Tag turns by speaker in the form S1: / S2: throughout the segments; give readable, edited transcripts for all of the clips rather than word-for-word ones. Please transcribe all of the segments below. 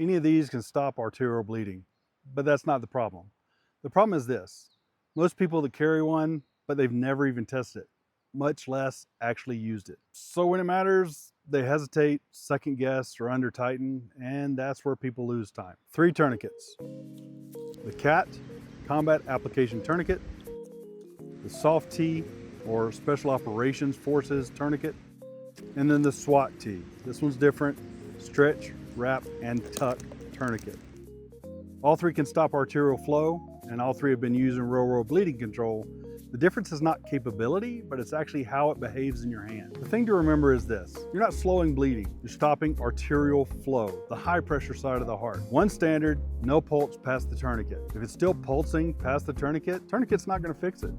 S1: Any of these can stop arterial bleeding, but that's not the problem. The problem is this: most people that carry one, but they've never even tested it, much less actually used it. So when it matters, they hesitate, second guess, or under tighten, and that's where people lose time. 3 tourniquets: the CAT, Combat Application Tourniquet, the SOF-T, or Special Operations Forces Tourniquet, and then the SWAT-T. This one's different: stretch, wrap, and tuck tourniquet. All 3 can stop arterial flow, and all 3 have been used in real-world bleeding control. The difference is not capability, but it's actually how it behaves in your hand. The thing to remember is this: you're not slowing bleeding, you're stopping arterial flow, the high pressure side of the heart. One standard: no pulse past the tourniquet. If it's still pulsing past the tourniquet's not gonna fix it.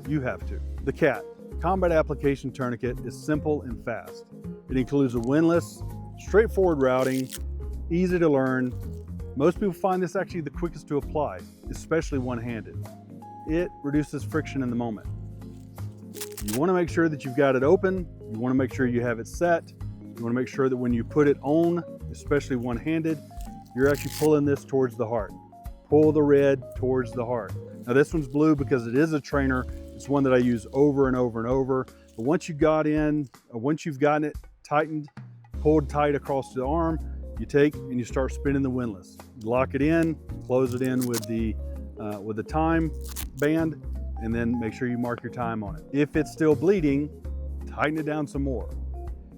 S1: You have to. The CAT, Combat Application Tourniquet, is simple and fast. It includes a windlass, straightforward routing, easy to learn. Most people find this actually the quickest to apply, especially one-handed. It reduces friction in the moment. You want to make sure that you've got it open. You want to make sure you have it set. You want to make sure that when you put it on, especially one-handed, you're actually pulling this towards the heart. Pull the red towards the heart. Now this one's blue because it is a trainer. It's one that I use over and over and over. But once you've gotten it tightened, pulled tight across the arm, you take and you start spinning the windlass. Lock it in, close it in with the time band, and then make sure you mark your time on it. If it's still bleeding, tighten it down some more.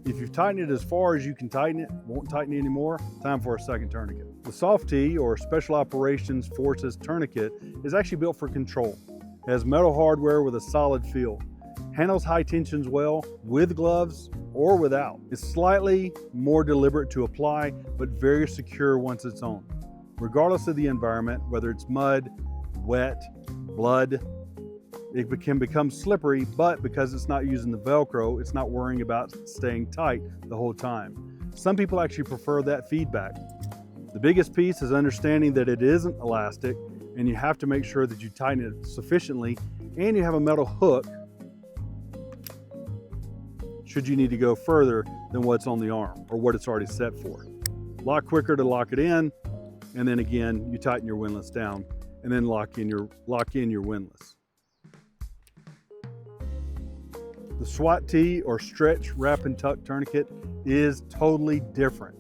S1: If you've tightened it as far as you can tighten it, won't tighten it anymore, time for a second tourniquet. The SOF-T, or Special Operations Forces Tourniquet, is actually built for control. It has metal hardware with a solid feel. Handles high tensions well, with gloves or without. It's slightly more deliberate to apply, but very secure once it's on. Regardless of the environment, whether it's mud, wet, blood, it can become slippery, but because it's not using the Velcro, it's not worrying about staying tight the whole time. Some people actually prefer that feedback. The biggest piece is understanding that it isn't elastic, and you have to make sure that you tighten it sufficiently, and you have a metal hook should you need to go further than what's on the arm or what it's already set for. A lot quicker to lock it in, and then again, you tighten your windlass down and then lock in your windlass. The SWAT-T, or Stretch, Wrap, and Tuck Tourniquet, is totally different.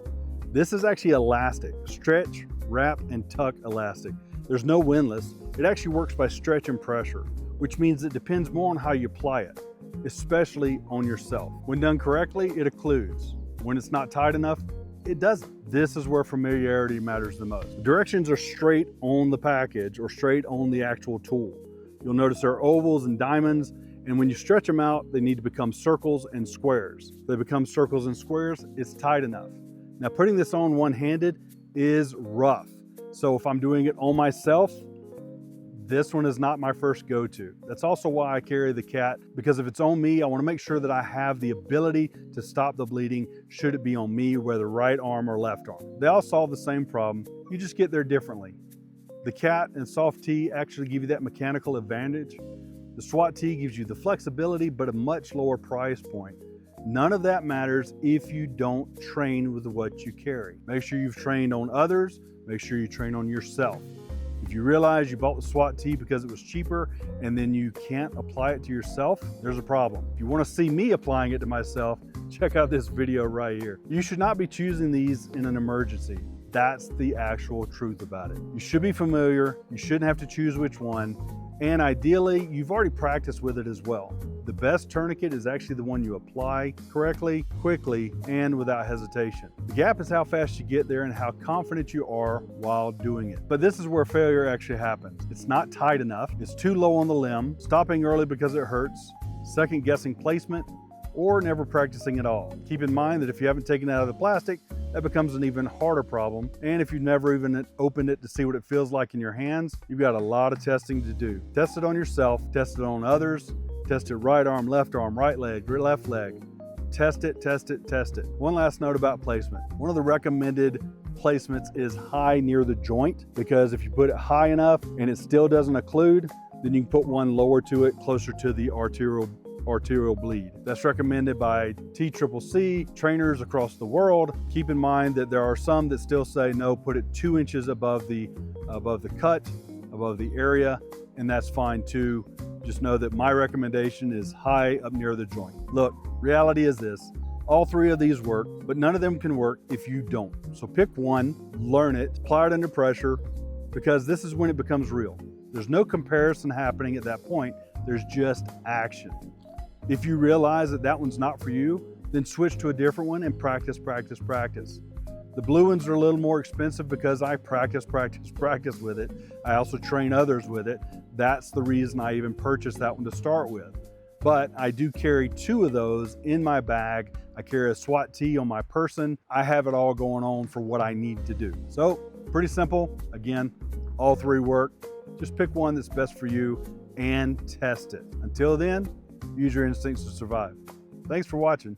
S1: This is actually elastic, stretch, wrap, and tuck elastic. There's no windlass. It actually works by stretch and pressure, which means it depends more on how you apply it, especially on yourself. When done correctly, it occludes. When it's not tight enough, it doesn't. This is where familiarity matters the most. The directions are straight on the package or straight on the actual tool. You'll notice there are ovals and diamonds, and when you stretch them out, they need to become circles and squares. If they become circles and squares, it's tight enough. Now, putting this on one-handed is rough. So if I'm doing it on myself, this one is not my first go-to. That's also why I carry the CAT, because if it's on me, I want to make sure that I have the ability to stop the bleeding should it be on me, whether right arm or left arm. They all solve the same problem, you just get there differently. The CAT and SOF-T actually give you that mechanical advantage. The SWAT-T gives you the flexibility, but a much lower price point. None of that matters if you don't train with what you carry. Make sure you've trained on others, make sure you train on yourself. If you realize you bought the SWAT-T because it was cheaper and then you can't apply it to yourself, there's a problem. If you want to see me applying it to myself, check out this video right here. You should not be choosing these in an emergency. That's the actual truth about it. You should be familiar, you shouldn't have to choose which one, and ideally, you've already practiced with it as well. The best tourniquet is actually the one you apply correctly, quickly, and without hesitation. The gap is how fast you get there and how confident you are while doing it. But this is where failure actually happens. It's not tight enough, it's too low on the limb, stopping early because it hurts, second guessing placement, or never practicing at all. Keep in mind that if you haven't taken it out of the plastic, that becomes an even harder problem. And if you've never even opened it to see what it feels like in your hands, you've got a lot of testing to do. Test it on yourself, test it on others, test it right arm, right leg, left leg. Test it, test it, test it. One last note about placement. One of the recommended placements is high near the joint, because if you put it high enough and it still doesn't occlude, then you can put one lower to it, closer to the arterial arterial bleed. That's recommended by TCCC trainers across the world. Keep in mind that there are some that still say no, put it 2 inches above the cut, above the area, and that's fine too. Just know that my recommendation is high up near the joint. Look, reality is this. All three of these work, but none of them can work if you don't. So pick one, learn it, apply it under pressure, because this is when it becomes real. There's no comparison happening at that point. There's just action. If you realize that that one's not for you, then switch to a different one and practice, practice, practice. The blue ones are a little more expensive because I practice with it. I also train others with it. That's the reason I even purchased that one to start with. But I do carry 2 of those in my bag. I carry a SWAT-T on my person. I have it all going on for what I need to do. So pretty simple. Again, all 3 work. Just pick one that's best for you and test it. Until then, use your instincts to survive. Thanks for watching.